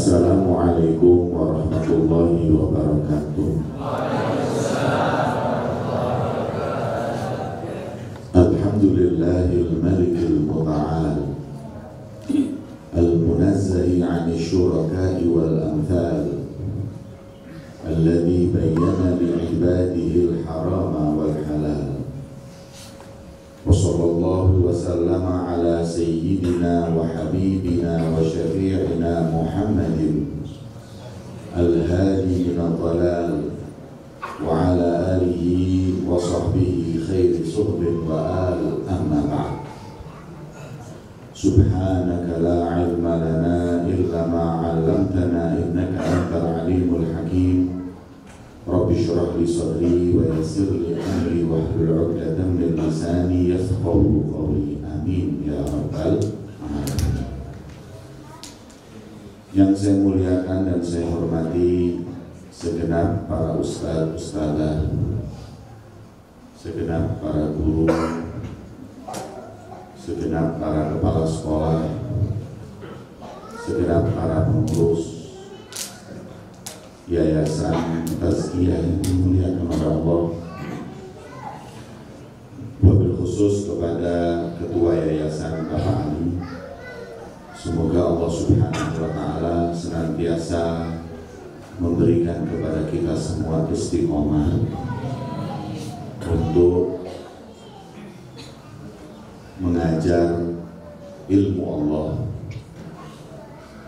Assalamualaikum warahmatullahi wabarakatuh. Alhamdulillahil malikil muta'al al-munazzahi 'ani syuraka'i wal amthal alladhi bayyana li'ibadihi al-harama wal halal. Wa sallallahu wa sallama ala sayyidina wa habibina wa syafi'ina Muhammadin al-hadi min ad-dhalal wa ala alihi wa sahbihi khairi suhbin wa al amma ba'd. Subhanaka la ilma lana illa ma 'allamtana innaka antal alimul hakim. Rabbi shrah li sadri wa yassir li amri wahlul 'uqdatam min lisani yafqahu qawli. Amin ya rabbal alamin. Yang saya muliakan dan saya hormati segenap para ustaz-ustazah, segenap para guru, segenap para kepala sekolah, segenap para pengurus Yayasan Tazkiyah yang dimuliakan oleh Allah, wabil khusus kepada Ketua Yayasan Bapak Ali. Semoga Allah Subhanahu wa Ta'ala senantiasa memberikan kepada kita semua istiqomah untuk mengajar ilmu Allah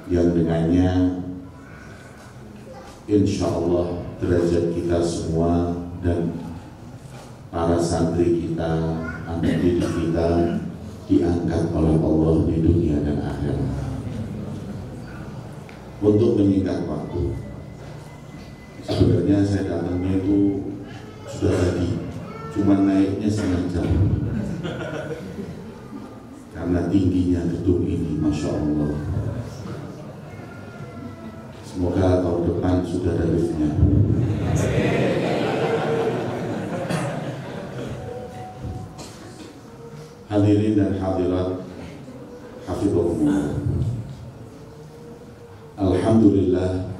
yang dengannya insya Allah derajat kita semua dan para santri kita, anak didik kita diangkat oleh Allah di dunia dan akhirat. Untuk menyingkat waktu, sebenarnya saya datangnya itu sudah tadi, cuma naiknya setengah jam karena tingginya gedung ini, Masya Allah. Semoga tahun depan sudah ada liftnya. Hadirin dan hadirat, hafizahumullah. Alhamdulillah,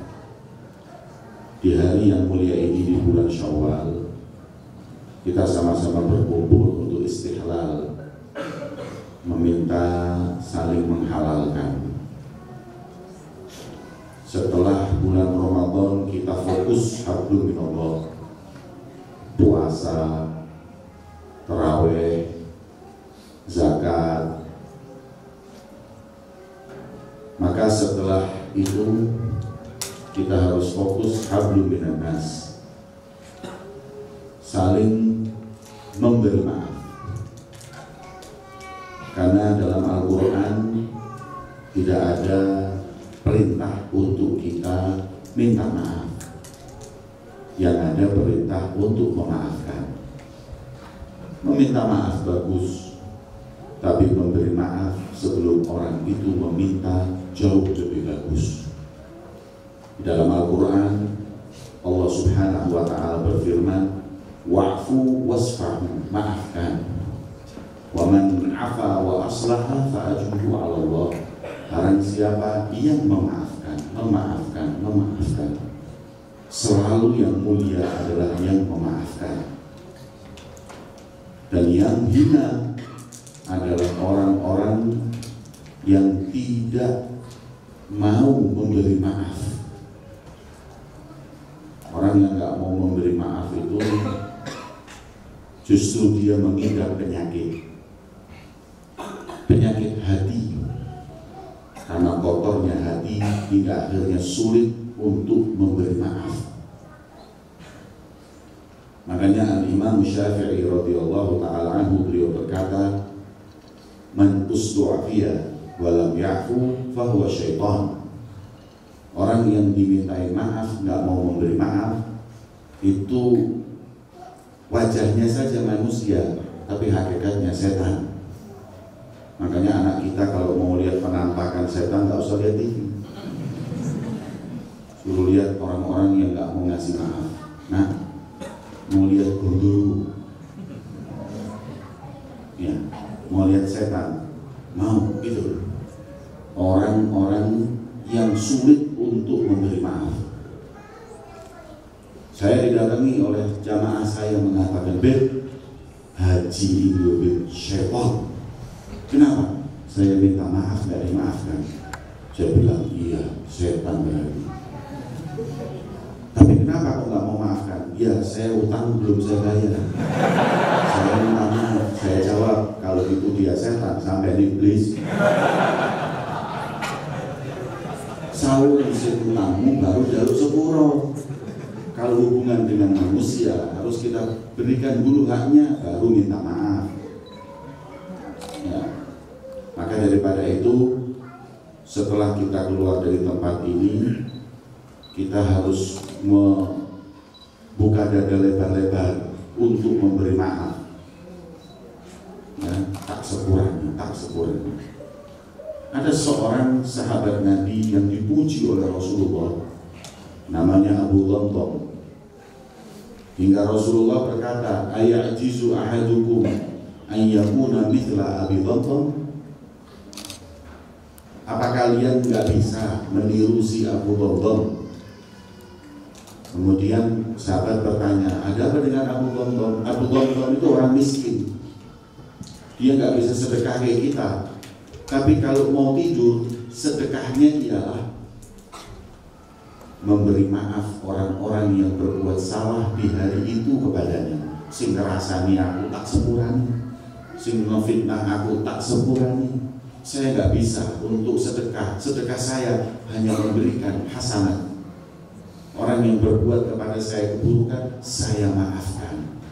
di hari yang mulia ini, di bulan Syawal, kita sama-sama berkumpul untuk istihlal, meminta saling menghalalkan. Setelah bulan Ramadan kita fokus hablum minallah, puasa, tarawih, zakat. Maka setelah itu kita harus fokus hablum minannas, saling memberi maaf. Karena dalam Al-Quran tidak ada perintah untuk kita minta maaf, yang ada perintah untuk memaafkan. Meminta maaf bagus, tapi memberi maaf sebelum orang itu meminta jauh lebih bagus. Di dalam Al-Quran Allah Subhanahu wa Ta'ala berfirman, wa'fu wasfahu, maafkan. Wa man 'afa wa aslaha fa ajruhu 'ala Allah. Barang siapa yang memaafkan, selalu yang mulia adalah yang memaafkan. Dan yang hina adalah orang-orang yang tidak mau memberi maaf. Orang yang gak mau memberi maaf itu justru dia mengidap penyakit hati. Karena kotornya hati hingga akhirnya sulit untuk memberi maaf. Makanya Al-Imam Syafi'i radhiyallahu ta'ala anhu, beliau berkata, man usdu'afiya walam ya'fu fahuwa syaitan. Orang yang dimintai maaf gak mau memberi maaf, itu wajahnya saja manusia, tapi hakikatnya setan. Makanya anak kita kalau mau lihat penampakan setan gak usah lihat TV, suruh lihat orang-orang yang gak mau ngasih maaf. Nah, mau lihat guru, ya, mau lihat setan, mau gitu. Orang-orang yang sulit untuk memberi maaf. Saya didatangi oleh jamaah saya mengatakan, "Beb, haji itu syaitan." Kenapa? Saya minta maaf, gak dimaafkan. Saya bilang, iya, setan berarti. Tapi kenapa kok gak mau maafkan? Ya, saya utang belum saya bayar. Saya minta maaf. Saya jawab, kalau itu dia setan, sampai iblis. Saul isi utangmu baru jaluk sepuro. Kalau hubungan dengan manusia harus kita berikan dulu haknya, baru minta maaf. Ya. Maka daripada itu, setelah kita keluar dari tempat ini, kita harus membuka dada lebar-lebar untuk memberi maaf. Ya, tak sekurangnya, tak sekurangnya. Ada seorang sahabat Nabi yang dipuji oleh Rasulullah, namanya Abu Dhamdam. Hingga Rasulullah berkata, "Ayajizu ahadukum an yakuna mithla Abi Dhamdam?" Apa kalian nggak bisa meniru si Abu Dhamdam? Kemudian sahabat bertanya, ada apa dengan Abu Dhamdam? Abu Dhamdam itu orang miskin. Dia nggak bisa sedekah kayak kita. Tapi kalau mau tidur, sedekahnya ialah memberi maaf orang-orang yang berbuat salah di hari itu kepadanya. Sing ngerasani aku tak sepurani, sing ngefitnah aku tak sepurani. Saya nggak bisa untuk sedekah. Sedekah saya hanya memberikan hasanat. Orang yang berbuat kepada saya keburukan, saya maafkan.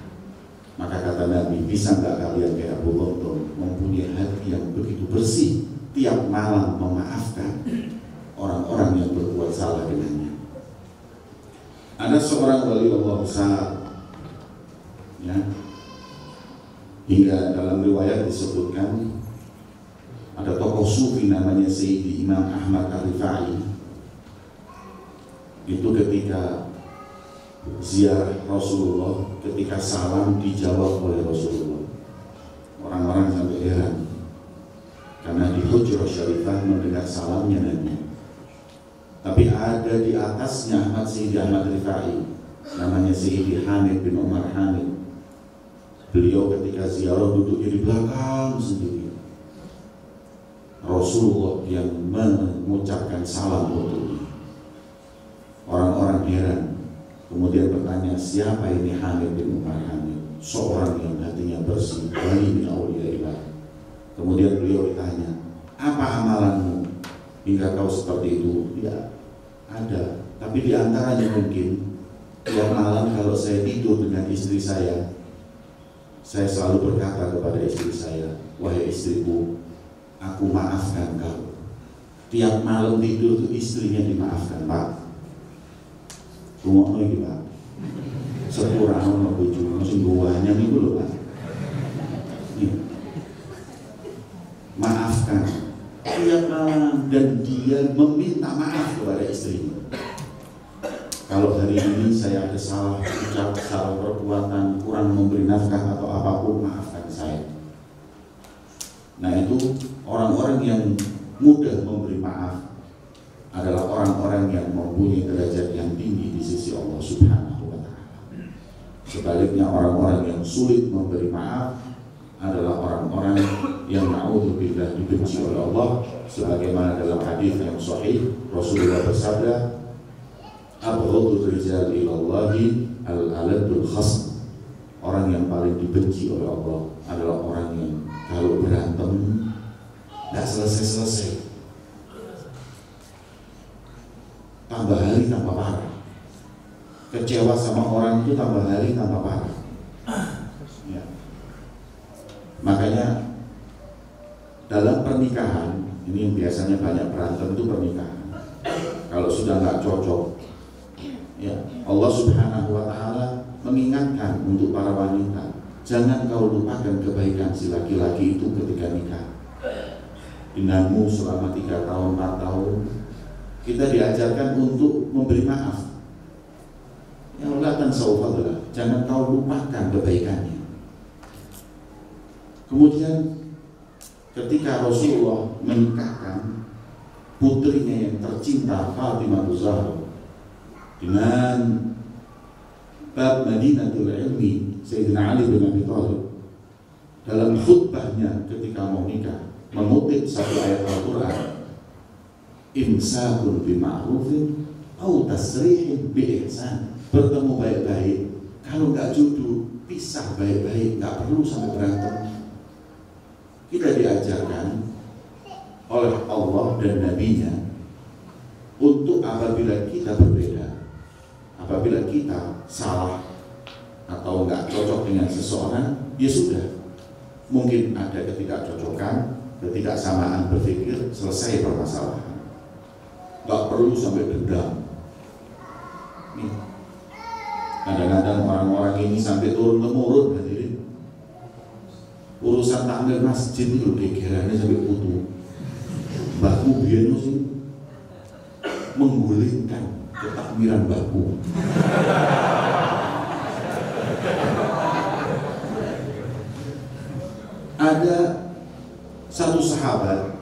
Maka kata Nabi, bisa nggak kalian kayak Abu Dhamdam mempunyai hati yang begitu bersih, tiap malam memaafkan orang-orang yang berbuat salah dengannya. Ada seorang wali Allah besar, ya, hingga dalam riwayat disebutkan ada tokoh sufi namanya Sayyidi Imam Ahmad Ar-Rifai. Itu ketika ziarah Rasulullah, ketika salam dijawab oleh Rasulullah, orang-orang sampai heran karena di Hujrah Syarifah mendengar salamnya Nabi. Tapi ada di atasnya Sayyidi Ahmad Rifai, namanya Sayyidi Hamid bin Umar Hamid. Beliau ketika ziarah duduknya di belakang sendiri. Rasulullah yang mengucapkan salam untuknya. Orang-orang heran, kemudian bertanya, siapa ini Hamid bin Umar Hamid? Seorang yang hatinya bersih, wali min auliyaillah. Kemudian beliau ditanya, apa amalanmu hingga kau seperti itu? Ya, ada. Tapi diantaranya mungkin tiap malam kalau saya tidur dengan istri saya selalu berkata kepada istri saya, wahai istriku, aku maafkan kau. Tiap malam tidur itu istrinya dimaafkan, Pak. Rumah ini Pak, sepurang sama bojo, masih buahnya itu loh Pak. Ya. Maafkan tiap malam, dan dia meminta maaf kepada istrinya. Kalau hari ini saya ada salah ucap, salah perbuatan, kurang memberi nafkah atau apapun, maafkan saya. Nah itu orang-orang yang mudah memberi maaf adalah orang-orang yang mempunyai derajat yang tinggi di sisi Allah Subhanahu wa Ta'ala. Sebaliknya orang-orang yang sulit memberi maaf adalah orang-orang yang na'udzubillah dibenci oleh Allah, sebagaimana dalam hadis yang sahih Rasulullah bersabda, abghadul rijal ilallahi al-aladul khasm. Orang yang paling dibenci oleh Allah adalah orang yang kalau berantem tidak selesai-selesai, tambah hari tambah parah. Kecewa sama orang itu tambah hari tambah parah. Ya. Makanya dalam pernikahan ini yang biasanya banyak berantem itu pernikahan. Kalau sudah nggak cocok, ya Allah Subhanahu wa Ta'ala mengingatkan untuk para wanita, jangan kau lupakan kebaikan si laki-laki itu ketika nikah. Denganmu selama 3 tahun, 4 tahun, kita diajarkan untuk memberi maaf. Ya Allah dan saudara, jangan kau lupakan kebaikannya. Kemudian ketika Rasulullah menikahkan putrinya yang tercinta Fatimah Zahra dengan bab Madinatul Ilmi Sayyidina Ali bin Abi Thalib dalam khutbahnya ketika mau nikah mengutip satu ayat Al-Quran, imsakun bima'rufin au tasrihin bi ihsan. Bertemu baik-baik, kalau nggak jodoh pisah baik-baik, nggak perlu sampai berantem. Kita diajarkan oleh Allah dan Nabi-Nya untuk apabila kita berbeda, apabila kita salah atau nggak cocok dengan seseorang, ya sudah, mungkin ada ketidakcocokan, ketidaksamaan berpikir, selesai permasalahan. Nggak perlu sampai dendam. Nih, kadang-kadang orang-orang ini sampai turun-temurun, hadirin. Urusan takmir masjid itu gegerannya sampai putu. Baku biar sih menggulingkan ketakmiran baku. Ada satu sahabat,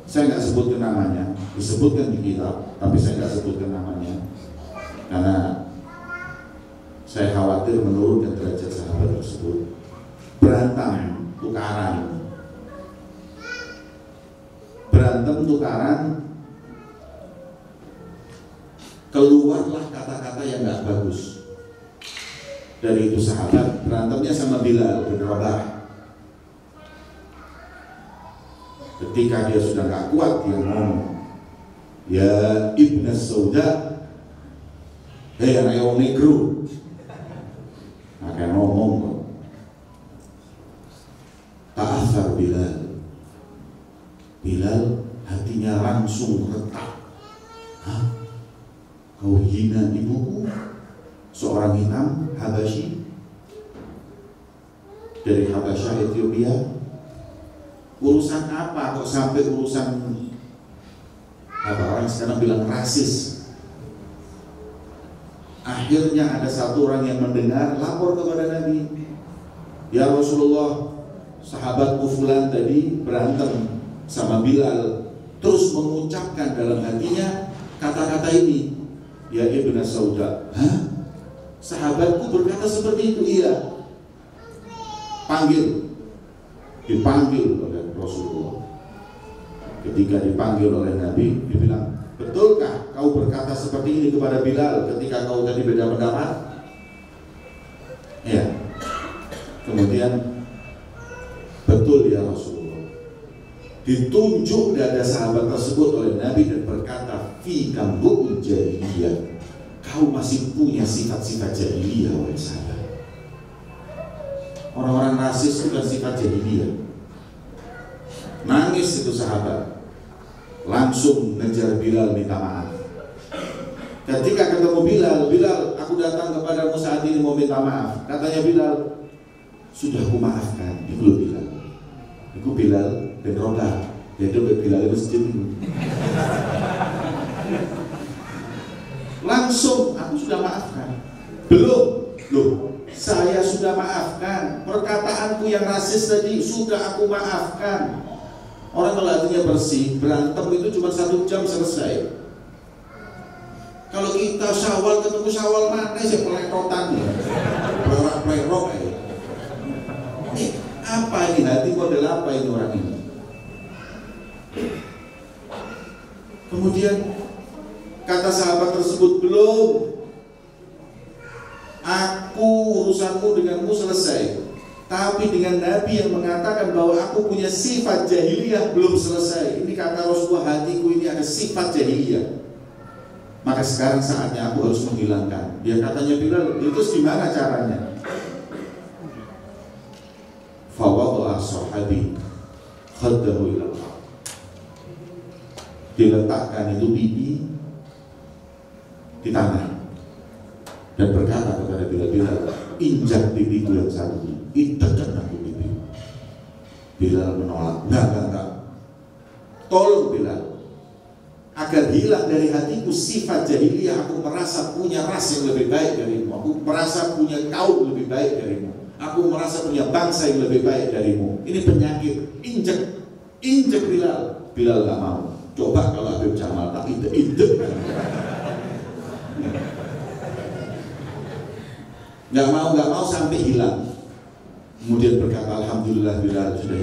saya nggak sebutkan namanya, disebutkan di kitab, tapi saya nggak sebutkan namanya karena saya khawatir menurunkan derajat sahabat tersebut. Berantem tukaran, keluarlah kata-kata yang nggak bagus dari itu sahabat. Berantemnya sama Bilal bin Rabah. Ketika dia sudah nggak kuat, dia ngomong, ya Ibn Sauda, hei anak yang negro. Maka ngomong kok, ta'athar Bilal. Bilal hatinya langsung retak. Hah? Kau hina ibuku, seorang hitam Habasyi dari Habasyah Ethiopia. Urusan apa kok sampai urusan apa orang sekarang bilang rasis? Akhirnya ada satu orang yang mendengar lapor kepada Nabi, ya Rasulullah, sahabatku fulan tadi berantem sama Bilal, terus mengucapkan dalam hatinya kata-kata ini, ya Ibn Sauda. Hah? Sahabatku berkata seperti itu? Iya. Dipanggil oleh Rasulullah. Ketika dipanggil oleh Nabi, dibilang, betulkah kau berkata seperti ini kepada Bilal ketika kau tadi beda pendapat? Ya. Kemudian, betul ya Rasulullah. Ditunjuk dada sahabat tersebut oleh Nabi dan berkata, fi kambu'ul jahiliyah. Kau masih punya sifat-sifat jahiliyah, wahai sahabat. Orang-orang rasis itu kan sifat jahiliyah. Nangis itu sahabat, langsung ngejar Bilal minta maaf. Ketika ketemu Bilal, aku datang kepadamu saat ini mau minta maaf. Katanya Bilal, sudah aku maafkan. Itu Bilal. Itu Bilal bin Rabah. Itu Bilal masjid. Langsung, aku sudah maafkan. Belum, loh. Saya sudah maafkan. Perkataanku yang rasis tadi sudah aku maafkan. Orang kalau hatinya bersih, berantem itu cuma 1 jam selesai. Kalau kita Syawal ketemu Syawal mana sih pelekotan ya, plerok ya. Ini apa ini, hati model apa ini orang ini? Kemudian kata sahabat tersebut, belum. Aku urusanmu denganmu selesai, tapi dengan Nabi yang mengatakan bahwa aku punya sifat jahiliyah belum selesai. Ini kata Rasulullah, hatiku ini ada sifat jahiliyah. Maka sekarang saatnya aku harus menghilangkan. Dia katanya Bilal, itu gimana caranya? Fawadha sahabi khaddahu ila al-haq. Diletakkan itu pipi di tanah dan berkata kepada Bilal, injak pipiku yang satunya, itekan aku pipi. Bilal menolak, enggak. Tolong Bilal, agar hilang dari hatiku sifat jahiliyah. Aku merasa punya ras yang lebih baik darimu. Aku merasa punya kaum lebih baik darimu. Aku merasa punya bangsa yang lebih baik darimu. Ini penyakit. Injak Bilal. Bilal gak mau. Coba kalau Habib Jamal tak ide-ide kan. Nggak mau sampai hilang. Kemudian berkata alhamdulillah bila sudah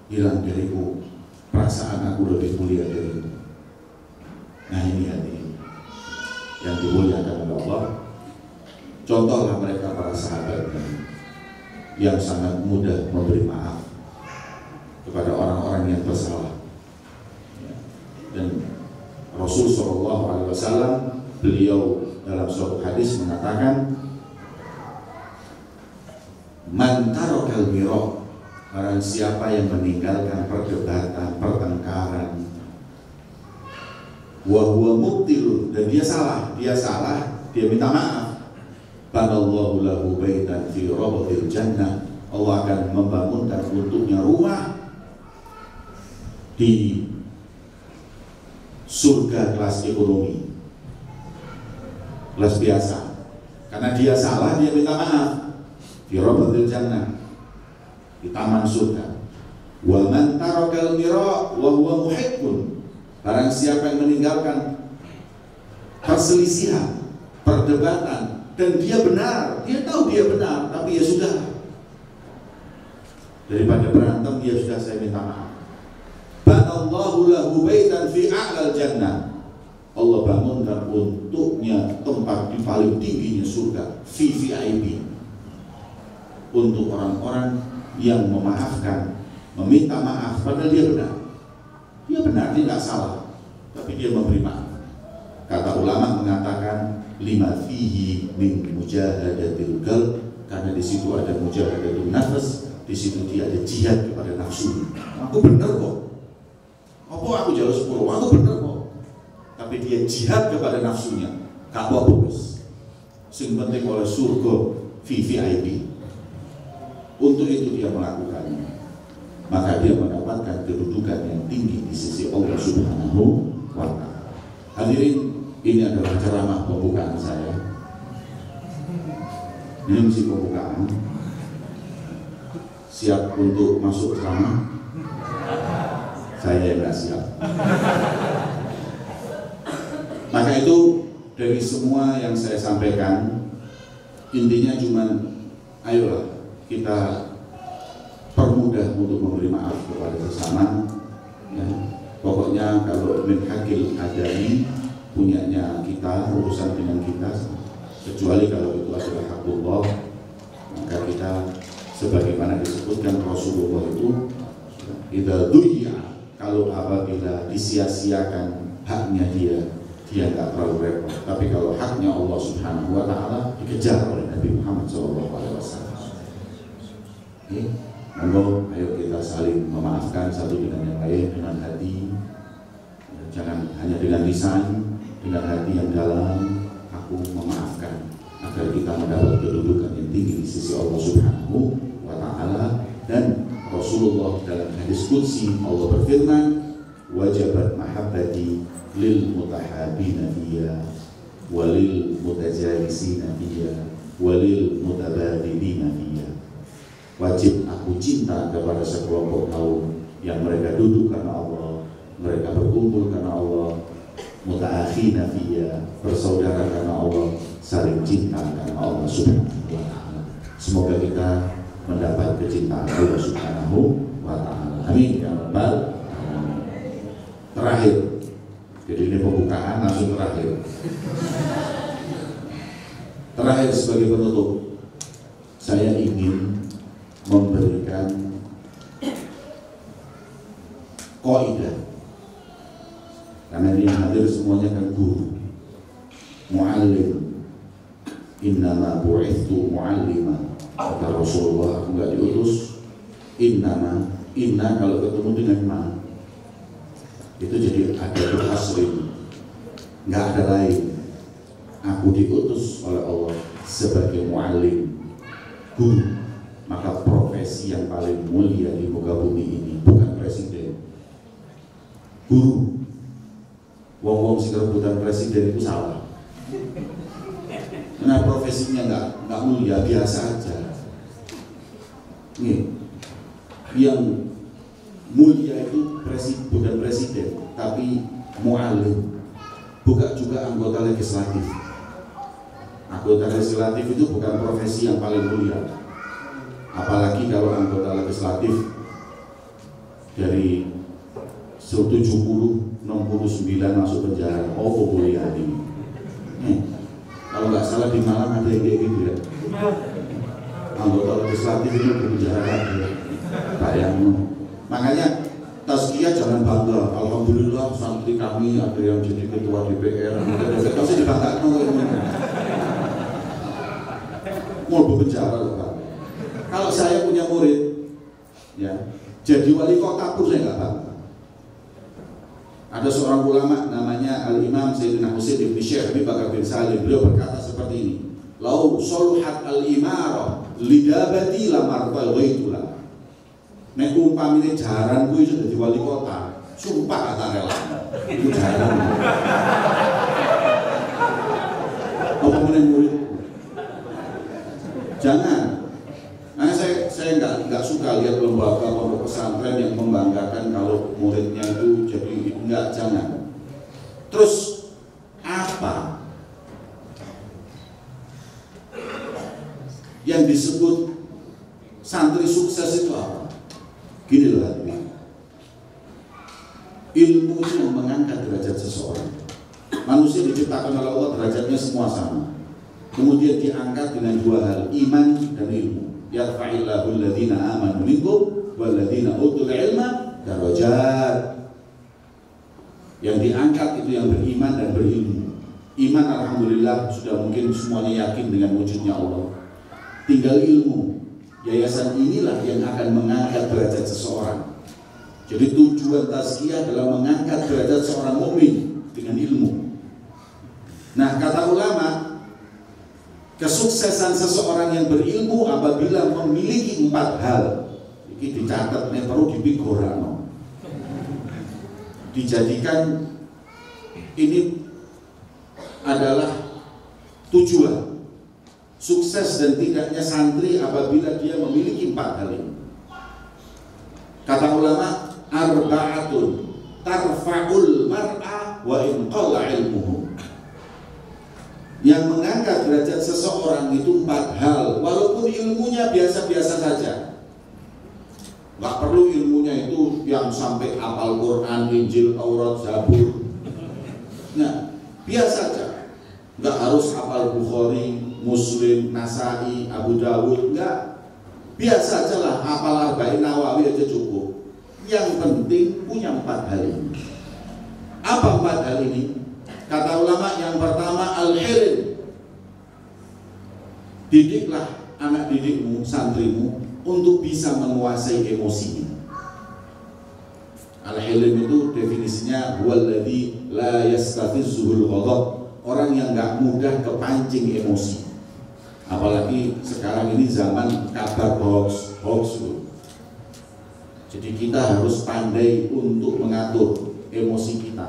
hilang dariku, perasaan aku lebih mulia darimu. Nah ini hati yang dimuliakan oleh Allah. Contohlah mereka para sahabat yang sangat mudah memberi maaf kepada orang-orang yang bersalah. Dan Rasul SAW beliau dalam suatu hadis mengatakan, man tarakal mira, barang siapa yang meninggalkan perdebatan, pertengkaran, wa huwa mubtilun, dan dia salah, dia minta maaf, banallahu lahu baitan fi rabbil jannah, Allah akan membangunkan untuknya rumah di surga kelas ekonomi, kelas biasa, karena dia salah, dia minta maaf, di rabbil jannah, di taman surga. Wa man tarakal mira wa huwa muhiqqun, barang siapa yang meninggalkan perselisihan, perdebatan, dan dia benar, dia tahu dia benar, tapi ya sudah, daripada berantem ya sudah, saya minta maaf. Banallahu lahu baitan fi a'lal jannah, Allah bangunkan untuknya tempat di paling tingginya surga, VIP, untuk orang-orang yang memaafkan, meminta maaf, padahal dia benar, dia tidak salah, tapi dia memberi maaf. Kata ulama mengatakan lima fihi min mujahadatil qalb, karena di situ ada mujahadatul nafs, di situ dia ada jihad kepada nafsu. Aku benar kok, aku jauh 10, aku benar kok, tapi dia jihad kepada nafsunya. Gak apa-apa, sing penting oleh surga VIP. Untuk itu dia melakukannya, maka dia mendapatkan kedudukan yang tinggi di sisi Allah Subhanahu wa Ta'ala. Hadirin, ini adalah ceramah pembukaan saya. Ini misi pembukaan. Siap untuk masuk ceramah? Saya yang nggak siap. Maka itu dari semua yang saya sampaikan, intinya cuma ayolah kita permudah untuk memberi maaf kepada sesama. Ya. Pokoknya kalau min hakil adami, punyanya kita, urusan dengan kita, kecuali kalau itu adalah hakullah, maka kita sebagaimana disebutkan Rasulullah itu, kita duya, kalau apabila disia-siakan haknya dia nggak terlalu repot. Tapi kalau haknya Allah Subhanahu wa Ta'ala dikejar oleh Nabi Muhammad SAW. Monggo, ayo kita saling memaafkan satu dengan yang lain dengan hati, jangan hanya dengan lisan, dengan hati yang dalam. Aku memaafkan agar kita mendapat kedudukan yang tinggi di sisi Allah Subhanahu wa Ta'ala. Dan Rasulullah dalam hadis qudsi Allah berfirman, wajabat mahabbati lil mutahabina fiyya walil mutajalisina fiyya walil mutabadilina fiyya. Wajib aku cinta kepada sekelompok kaum yang mereka duduk karena Allah, mereka berkumpul karena Allah, mutaakhina fiyya, bersaudara karena Allah, saling cinta karena Allah Subhanahu wa Ta'ala. Semoga kita mendapat kecintaan Allah Subhanahu wa Ta'ala. Amin ya rabbal alamin. Terakhir, jadi ini pembukaan langsung terakhir. Terakhir sebagai penutup, saya ingin memberikan kaidah, karena ini yang hadir semuanya kan guru, muallim. Innama bu'ithtu mu'allima, kata Rasulullah, aku nggak diutus. Inna kalau ketemu dengan ma, itu jadi ada hasrin, nggak ada lain. Aku diutus oleh Allah sebagai muallim, guru. Maka profesi yang paling mulia di muka bumi ini bukan presiden, guru. Wong-wong sing rebutan presiden itu salah. Karena profesinya nggak mulia, biasa aja. Nih, yang mulia itu bukan presiden, tapi mu'alim. Bukan juga anggota legislatif. Anggota legislatif itu bukan profesi yang paling mulia. Apalagi kalau anggota legislatif dari 70, 69 masuk penjara. Oh, mulia ini. Kalau nggak salah di Malang ada yang kayak gitu ya. Anggota legislatif itu berpenjara lagi. Bayangin. Makanya tazkiyah jangan bangga. Alhamdulillah santri kami ada yang jadi ketua DPR. Pasti dibanggakan oleh mau berpenjara loh Pak. Kalau saya punya murid, ya jadi wali kota pun saya nggak bangga. Ada seorang ulama namanya Al-Imam Sayyidina Husain bin Syekh Abi Bakar bin Salim, beliau berkata seperti ini, lau soluhat al-imarah lidabati lamartal waitulah. Nek umpamine jaran kuwi iso dadi wali kota, sumpah kata rela. Itu jaran. Apa meneh murid? Jangan. Nah, saya nggak suka lihat lembaga pondok pesantren yang membanggakan kalau muridnya itu jadi enggak, jangan. Terus apa yang disebut santri sukses itu apa? Gini loh, ilmu itu mengangkat derajat seseorang. Manusia diciptakan oleh Allah derajatnya semua sama. Kemudian diangkat dengan dua hal, iman dan ilmu. Yarfa'illahu alladhina amanu minkum walladhina utul ilma darajat. Yang diangkat itu yang beriman dan berilmu. Iman alhamdulillah sudah mungkin semuanya yakin dengan wujudnya Allah. Tinggal ilmu. Yayasan inilah yang akan mengangkat derajat seseorang. Jadi tujuan tazkiyah adalah mengangkat derajat seorang mukmin dengan ilmu. Nah, kata ulama, kesuksesan seseorang yang berilmu apabila memiliki 4 hal. Ini dicatat, ini perlu dipikirkan. Dijadikan ini adalah tujuan. Sukses dan tidaknya santri apabila dia memiliki 4 hal ini. Kata ulama, arba'atun tarfa'ul mar'a wa in qalla ilmuhu. Yang mengangkat derajat seseorang itu 4 hal, walaupun ilmunya biasa-biasa saja. Gak perlu ilmunya itu yang sampai hafal Quran, Injil, Taurat, Zabur. Nah, biasa saja. Gak harus hafal Bukhari, Muslim, Nasai, Abu Dawud, enggak. Biasa aja lah, hafal Arba'in Nawawi aja cukup. Yang penting punya 4 hal ini. Apa 4 hal ini? Kata ulama, yang pertama al-hilm. Didiklah anak didikmu, santrimu untuk bisa menguasai emosinya. Al-hilm itu definisinya huwallazi la yastafizzuhul ghadab. Orang yang nggak mudah kepancing emosi. Apalagi sekarang ini zaman kabar hoax. Jadi kita harus pandai untuk mengatur emosi kita.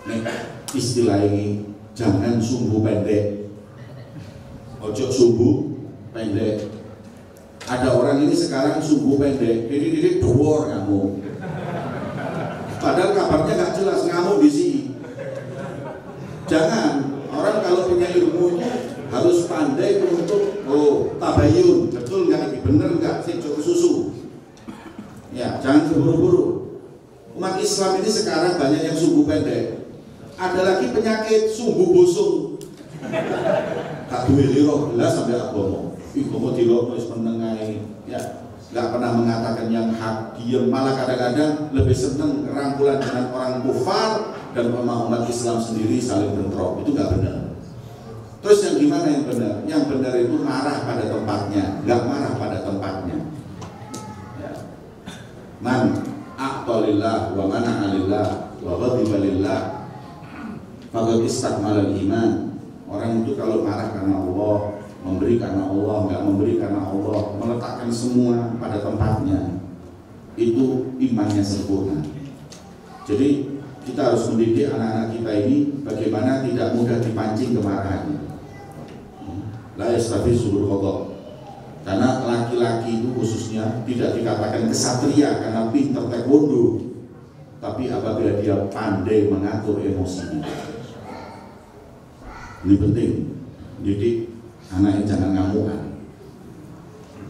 Nih, istilah ini jangan sumbu pendek. Ojo sumbu pendek. Ada orang ini sekarang sumbu pendek, ini dowor ngamuk. Padahal kabarnya nggak jelas, ngamuk di sini. Jangan, orang kalau punya ilmu itu harus pandai untuk tabayun, betul nggak ini, bener nggak sih, cukup susu. Ya, jangan terburu-buru. Umat Islam ini sekarang banyak yang sumbu pendek. Ada lagi penyakit sumbu busung. Tak duwe liro gelas sampai agama. Agama dilokno wis menengahi, ya. Nggak pernah mengatakan yang hak, diam, malah kadang-kadang lebih senang rangkulan dengan orang kufar dan umat Islam sendiri saling bentrok. Itu nggak benar. Terus yang gimana yang benar? Yang benar itu marah pada tempatnya, nggak marah pada tempatnya. Ya. Man a'talillah wa mana'alillah wa ghadibalillah faqad istakmalal iman. Orang itu kalau marah karena Allah, memberi karena Allah, nggak memberi karena Allah, meletakkan semua pada tempatnya, itu imannya sempurna. Jadi kita harus mendidik anak-anak kita ini bagaimana tidak mudah dipancing kemarahannya. La yastafizzul ghadab. Karena laki-laki itu khususnya tidak dikatakan kesatria karena pinter taekwondo, tapi apabila dia pandai mengatur emosinya. Ini penting. Jadi anaknya jangan ngamukan.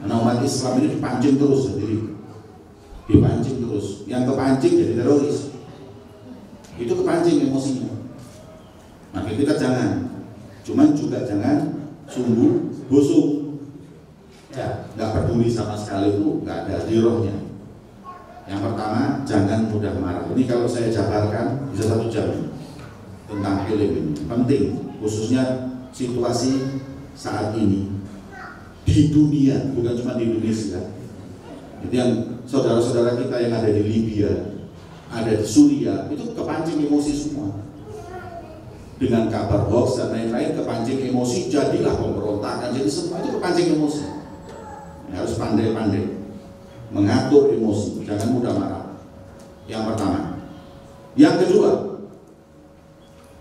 Karena umat Islam ini dipancing terus sendiri, dipancing terus. Yang kepancing jadi teroris, itu kepancing emosinya. Maka kita jangan, cuman juga jangan sungguh busuk. Ya, nggak peduli sama sekali, itu nggak ada dirohnya. Yang pertama, jangan mudah marah. Ini kalau saya jabarkan bisa 1 jam tentang film ini. Penting, khususnya situasi saat ini di dunia, bukan cuma di Indonesia. Itu yang saudara-saudara kita yang ada di Libya, ada di Suriah, itu kepancing emosi semua. Dengan kabar hoax dan lain-lain kepancing emosi, jadilah pemberontakan, jadi semua itu kepancing emosi. Harus pandai-pandai mengatur emosi, jangan mudah marah. Yang pertama. Yang kedua,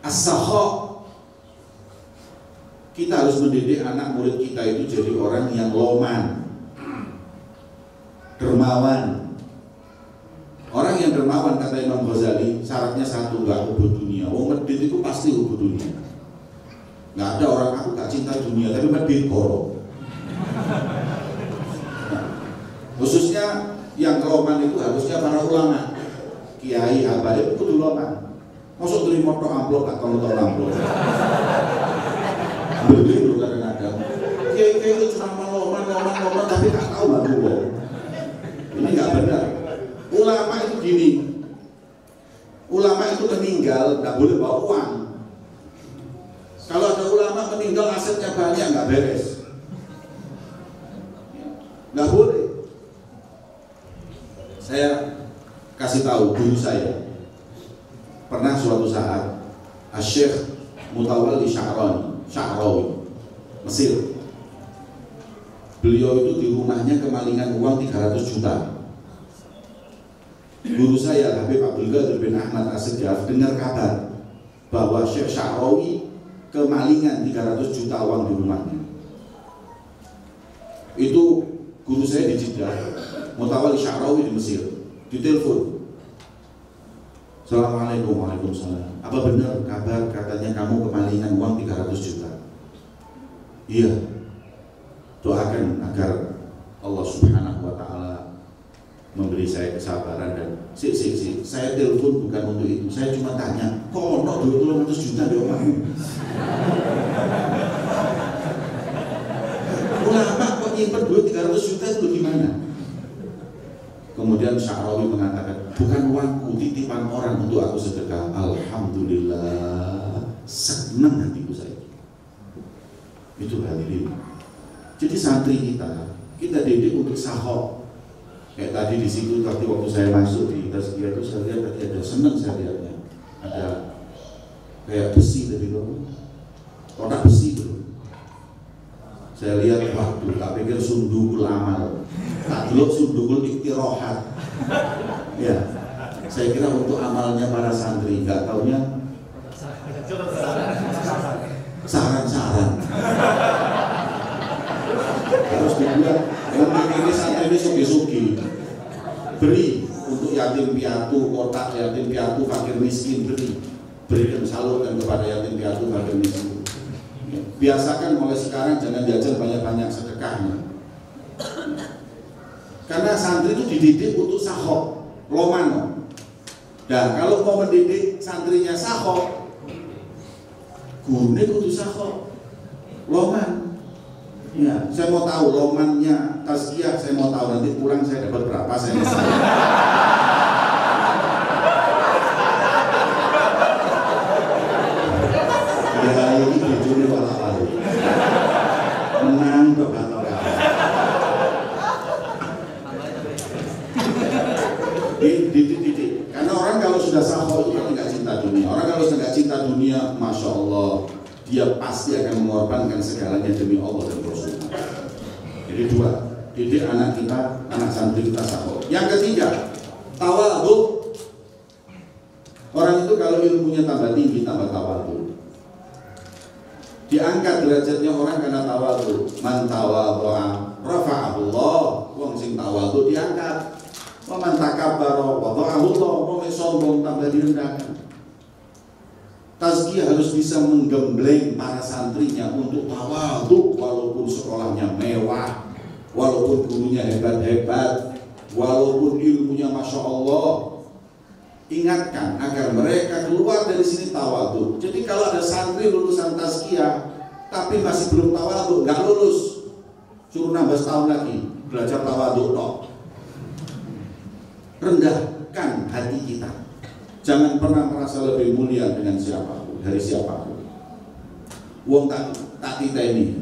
as-sakha. Kita harus mendidik anak murid kita itu jadi orang yang loman, dermawan. Orang yang dermawan, kata Imam Ghazali, syaratnya satu, gak hubud dunia. Medit itu pasti hubud dunia. Gak ada orang aku gak cinta dunia tapi medit borok. Khususnya yang loman itu harusnya para ulama, kiai, habaib itu dulu loman. Masuk terima tok amplop atau nonton amplop. Ambil dulu kadang-kadang. Kiai itu cuma loman tapi tak tahu bantu. Ini nggak benar. Ulama itu gini. Ulama itu meninggal nggak boleh bawa uang. Kalau ada ulama meninggal asetnya banyak nggak beres. Nggak boleh. Saya kasih tahu guru saya pernah suatu saat Syekh Mutawalli Sya'rawi Mesir. Beliau itu di rumahnya kemalingan uang 300 juta. Guru saya Habib Abdul Qadir bin Ahmad As-Sejaf dengar kabar bahwa Syekh Sya'rawi kemalingan 300 juta uang di rumahnya. Itu guru saya di Jeddah, Mutawalli Sya'rawi di Mesir, ditelepon. Assalamualaikum. Waalaikumsalam. Apa benar kabar katanya kamu kemalingan uang 300 juta? Iya. Doakan agar Allah Subhanahu wa Ta'ala memberi saya kesabaran dan saya telepon bukan untuk itu. Saya cuma tanya, kok ono duit 200 juta di omahmu? Ulama kok nyimpen duit 300 juta itu gimana? Kemudian Sya'rawi mengatakan, bukan uangku, titipan orang untuk aku sedekah. Alhamdulillah, senang hatiku saya. Itu hadirin. Jadi santri kita didik untuk sahok. Kayak tadi di situ, tadi waktu saya masuk di Tazkiyah itu saya lihat tadi ada, senang saya lihatnya. Ada kayak besi tadi loh, kotak besi itu. Saya lihat, waduh, tak pikir sundukul amal, tak dulu sundukul iktirohat. Ya, saya kira untuk amalnya para santri, nggak taunya saran-saran. Harus dibilang, ini santri ini sugi-sugi, beri untuk yatim piatu, kotak yatim piatu, fakir miskin, berikan, salurkan kepada yatim piatu, fakir miskin. Biasakan mulai sekarang jangan diajar banyak-banyak sedekahnya. Karena santri itu dididik untuk sahok, loman. Dan kalau mau mendidik santrinya sahok, gurunya kudu sahok, loman. Ya, saya mau tahu lomannya Tazkiyah, saya mau tahu nanti pulang saya dapat berapa, saya bisa. Ya ini bujuni wala-wali menang kebatal. Dididik. Karena orang kalau sudah sahih itu kan nggak cinta dunia. Orang kalau sudah nggak cinta dunia, masya Allah, dia pasti akan mengorbankan segalanya demi Allah dan Rasulullah. Jadi dua, didik anak kita, anak santri kita sahih. Yang ketiga, tawadhu. Orang itu kalau ilmunya tambah tinggi, tambah tawadhu. Diangkat derajatnya orang karena tawadhu. Man tawadhu'a rafa'ahullah. Wong sing tawadhu diangkat. Wa man takabbara wadha'ahullah. Wong sing sombong tambah direndahkan. Tazkiyah harus bisa menggembleng para santrinya untuk tawadhu, walaupun sekolahnya mewah, walaupun gurunya hebat-hebat, walaupun ilmunya masya Allah. Ingatkan agar mereka keluar dari sini tawadhu. Jadi kalau ada santri lulusan tazkiyah tapi masih belum tawadhu, nggak lulus, suruh nambah setahun lagi belajar tawadhu toh. Rendahkan hati kita. Jangan pernah merasa lebih mulia dengan siapapun, dari siapapun. Wong tak kita ini.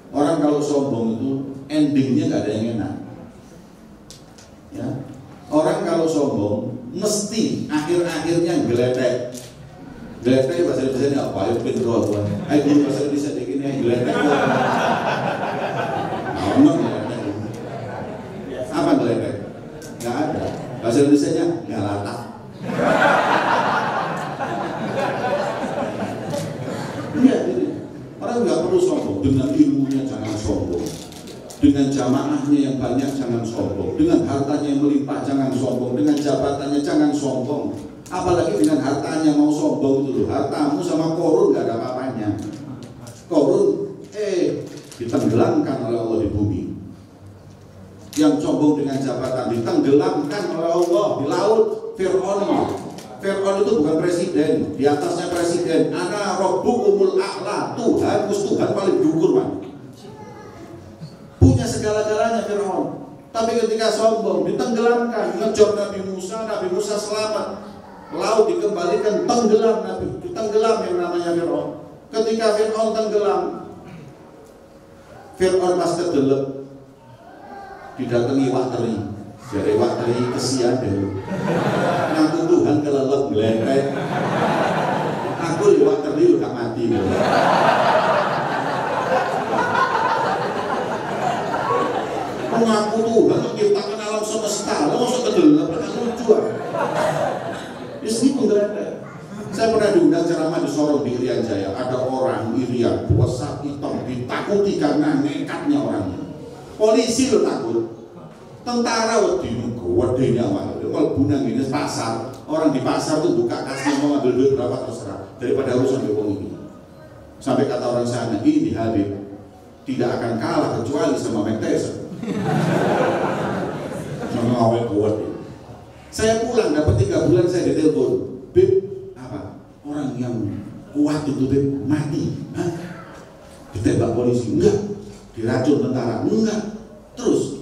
Orang kalau sombong itu endingnya nggak ada yang enak. Ya. Orang kalau sombong mesti akhir-akhirnya geletek. Geletek bahasa Indonesia apa? Ayo pinter apa? Ayo guru bahasa Indonesia dikini geletek. Ngomong geletek. Apa geletek? Nggak ada. Bahasa Indonesia-nya galatak. Iya, jadi orang nggak perlu sombong. Dengan ilmunya jangan sombong. Dengan jamaahnya yang banyak jangan sombong. Dengan hartanya yang melimpah jangan sombong. Dengan jabatannya jangan sombong. Apalagi dengan hartanya mau sombong itu loh. Hartamu sama korun nggak ada apa-apanya. Korun ditenggelamkan oleh Allah di bumi. Yang sombong dengan jabatan ditenggelamkan oleh Allah di laut. Fir'aun itu bukan presiden, di atasnya presiden. Ana rabbukumul a'la, Tuhan paling dhuwur, Pak. Punya segala-galanya Fir'aun. Tapi ketika sombong ditenggelamkan, ngejar Nabi Musa selamat. Laut dikembalikan, tenggelam Nabi, tenggelam yang namanya Fir'aun. Ketika Fir'aun tenggelam, Fir'aun pas kedelep didatangi Wakteri. Jadi Wakteri kesian deh. Ngaku Tuhan kelelep geletek. Aku lewat Wakteri udah mati. Mengaku Tuhan menciptakan alam semesta, lo masuk kedelep, kan lucu. Di sini penggeletek. Saya pernah diundang ceramah di Sorong di Irian Jaya. Ada orang Irian puasa hitam ditakuti karena nekatnya orangnya. Polisi lo takut. Tentara wedenya kalau bunang ini pasar, orang di pasar tuh buka kasnya mau ngambil duit berapa terserah daripada urusan wong ini. Sampai kata orang sana, ini Habib tidak akan kalah kecuali sama Mike Tyson. Sama awet kuat. Saya pulang dapat 3 bulan saya ditelepon, Bib, apa? Orang yang kuat itu Bib mati, hah? Ditembak polisi, enggak. Diracun tentara, enggak. Terus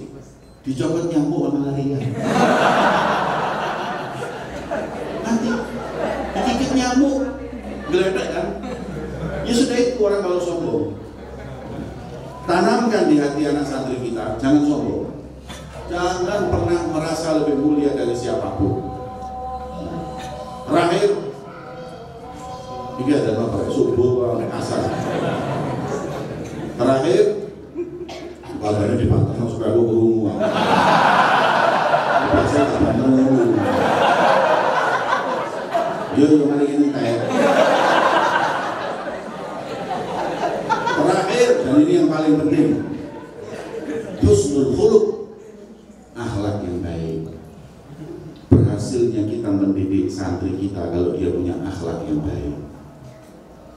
dicopot nyamuk sama malaria. Nanti dikikit nyamuk, geletek kan? Ya sudah itu orang kalau sombong. Tanamkan di hati anak santri kita, jangan sombong. Jangan pernah merasa lebih mulia dari siapapun. Terakhir, ini ada apa? Subuh asar. Terakhir, kabarnya dipantau supaya lu berumur. Biasa tak bener. Yo mari ini kayak. Terakhir dan ini yang paling penting, husnul khuluq, akhlak yang baik. Berhasilnya kita mendidik santri kita kalau dia punya akhlak yang baik,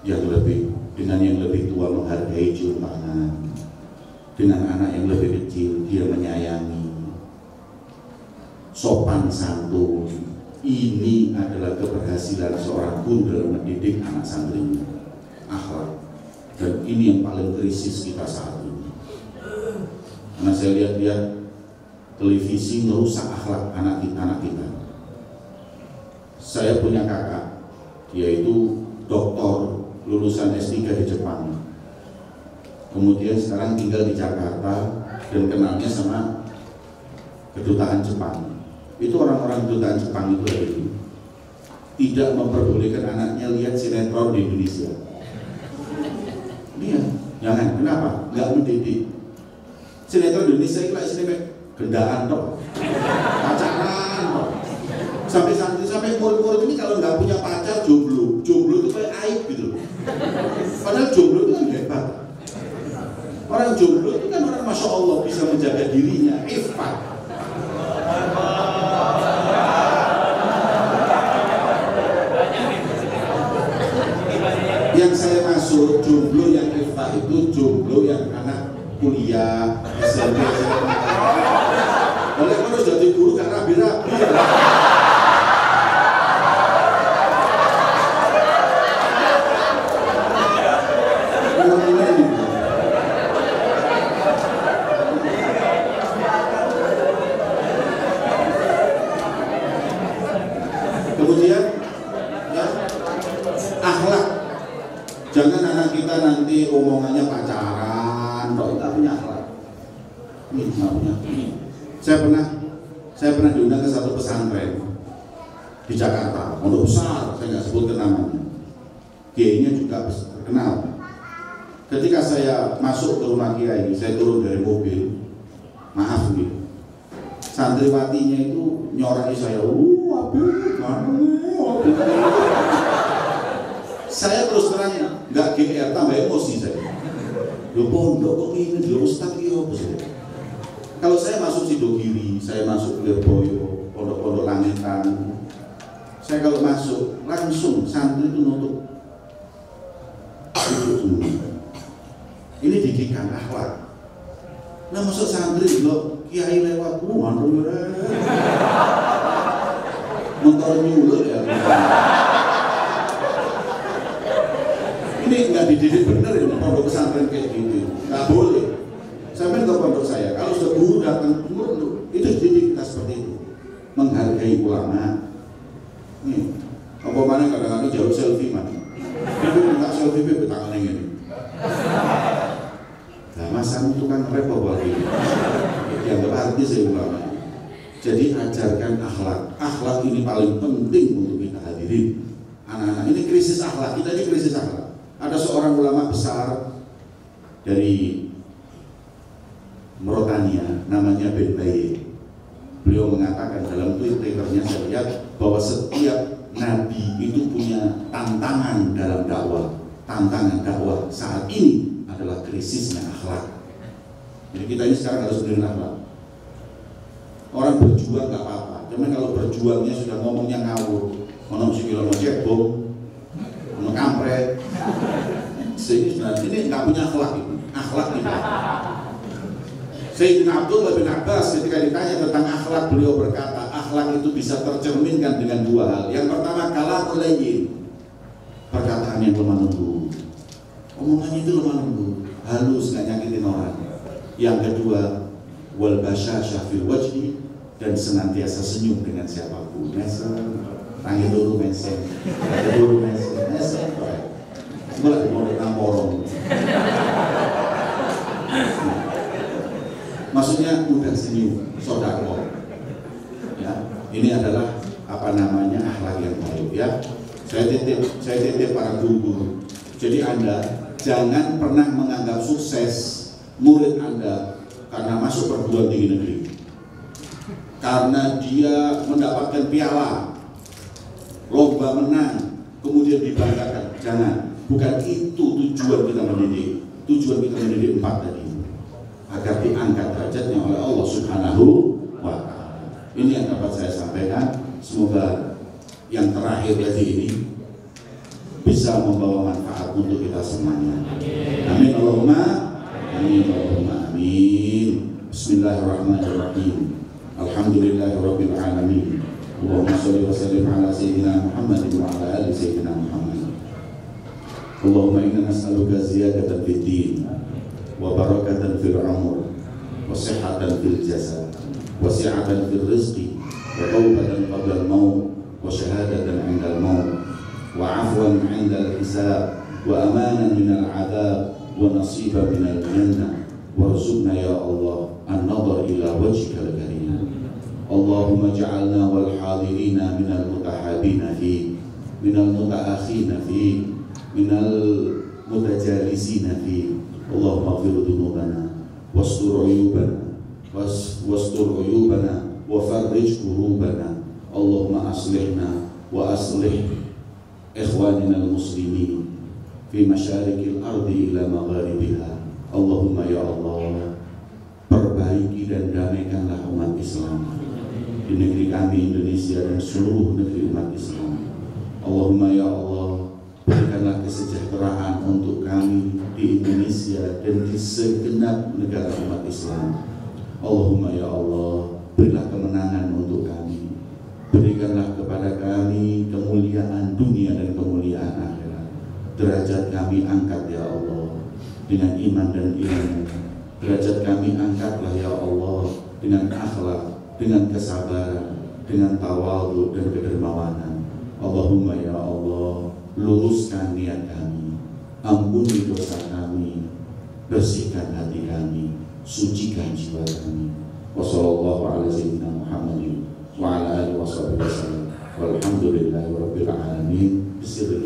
yang lebih dengan yang lebih tua menghargai cium tangan. Dengan anak yang lebih kecil dia menyayangi, sopan santun. Ini adalah keberhasilan seorang guru dalam mendidik anak santrinya, akhlak. Dan ini yang paling krisis kita saat ini. Karena saya lihat televisi merusak akhlak anak kita. Saya punya kakak, dia itu doktor lulusan S3 di Jepang. Kemudian sekarang tinggal di Jakarta dan kenalnya sama kedutaan Jepang. Itu orang-orang kedutaan Jepang itu tidak memperbolehkan anaknya lihat sinetron di Indonesia. Iya, jangan. Kenapa? Nggak mendidik. Sinetron di Indonesia itu lah sinetron gendaan toh, pacaran toh. Sampai murid-murid ini kalau nggak punya pacar jomblo itu kayak aib gitu. Padahal jomblo Yang saya maksud jomblo yang Ifta itu jomblo yang anak kuliah, SMP, SMA. Oleh kalau sudah jadi guru gak rabi-rabi. Kemudian ya, akhlak. Jangan anak kita nanti omongannya pacaran, kok nggak punya akhlak. Ini nggak punya. Saya pernah diundang ke satu pesantren di Jakarta, pondok besar, saya nggak sebutkan namanya. Kiainya juga terkenal. Ketika saya masuk ke rumah kiai, saya turun dari mobil, maaf nih, santriwatinya itu nyoraki saya, saya terus terang nggak GR, tambah emosi saya. Lo pondok kok ini, lo ustadz ini apa sih? Kalau saya masuk Sidogiri, saya masuk Lirboyo, pondok-pondok Langitan, saya kalau masuk langsung santri itu nutup. Ini didikan akhlak. Nah masuk santri lo kiai lewat, mantul mentor nyulut ya. Ini nggak dididik bener ini pondok pesantren kayak gitu, nggak boleh. Sampai ke pondok saya, kalau sudah guru datang itu dididik kita seperti itu, menghargai ulama. Nih, apa mana kadang-kadang jauh selfie mana? Itu minta selfie bebek tangan yang ini. Nah masa itu kan repot lagi. Yang berarti saya ulama. Jadi ajarkan akhlak. Akhlak ini paling penting untuk kita hadirin. Anak-anak ini krisis akhlak. Kita ini krisis akhlak. Ada seorang ulama besar dari Mauritania, namanya Ben Baye. Beliau mengatakan dalam Twitternya, saya lihat bahwa setiap nabi itu punya tantangan dalam dakwah. Tantangan dakwah saat ini adalah krisisnya akhlak. Jadi kita ini sekarang harus benerin akhlak. Orang berjuang nggak apa-apa, cuman kalau berjuangnya sudah ngomongnya ngawur, ngomong sikil, ngomong cebong, ngomong kampret, sehingga ini nggak punya akhlak itu. Akhlak ini. Sayyidina Abdullah bin Abbas ketika ditanya tentang akhlak, beliau berkata, akhlak itu bisa tercerminkan dengan dua hal. Yang pertama, kalamul layyin, perkataan yang lemah lembut. Omongannya itu lemah lembut, halus, nggak nyakitin orang. Yang kedua, wal basyasyah fil wajhi, dan senantiasa senyum dengan siapapun. Mesen, tangi dulu mesen, tangi dulu mesen, mesen, mulai mau namporong. Maksudnya mudah senyum, sodako. Ya, ini adalah apa namanya akhlak yang baik. Ya, saya titip para guru. Jadi Anda jangan pernah menganggap sukses murid Anda karena masuk perguruan tinggi negeri, karena dia mendapatkan piala, lomba menang, kemudian dibanggakan. Jangan, bukan itu tujuan kita mendidik. Tujuan kita mendidik 4 tadi, agar diangkat derajatnya oleh Allah Subhanahu wa Ta'ala. Ini yang dapat saya sampaikan. Semoga yang terakhir tadi ini bisa membawa manfaat untuk kita semuanya. Amin Allahumma amin Allahumma amin. Bismillahirrahmanirrahim. Alhamdulillahirabbil alamin. Allahumma shalli wa sallim ala sayyidina Muhammad wa ala ali sayyidina Muhammad. Allahumma inna nas'aluka ziyadatan fid din wa barakatan fil umur wa sihhatan fil jasad wa si'atan fil rizqi wa tawbatan qabla al-maut wa syahadatan 'inda al-maut wa 'afwan 'inda al-hisab wa amanan min al-'adab wa nasiban min al-jannah warzuqna ya Allah an-nadhar ila wajhika al-karim. Allahumma ja'alna wal hadirina min al-mutahabina fi min al-mutaakhina fi min al-mutajalisina fi. Allahumma ighfir dhunubana wastur uyubana wa farrij kurubana. Allahumma aslihna wa aslih ikhwanina al-muslimin fi masyarikil ardi ila magharibiha. Allahumma ya Allah, perbaiki dan damaikanlah umat Islam di negeri kami Indonesia dan seluruh negeri umat Islam. Allahumma ya Allah, berikanlah kesejahteraan Indonesia dan di segenap negara umat Islam. Allahumma ya Allah, berilah kemenangan untuk kami, berikanlah kepada kami kemuliaan dunia dan kemuliaan akhirat. Derajat kami angkat ya Allah dengan iman dan ilmu. Derajat kami angkatlah ya Allah dengan akhlak, dengan kesabaran, dengan tawadhu dan kedermawanan. Allahumma ya Allah, luruskan niat kami, ampuni dosa kami, bersihkan hati kami, sucikan jiwa kami. Wassallallahu ala sayyidina Muhammadin wa ala alihi wa sahbihi wasallam. Walhamdulillahi rabbil alamin. Bismillahirrahmanirrahim.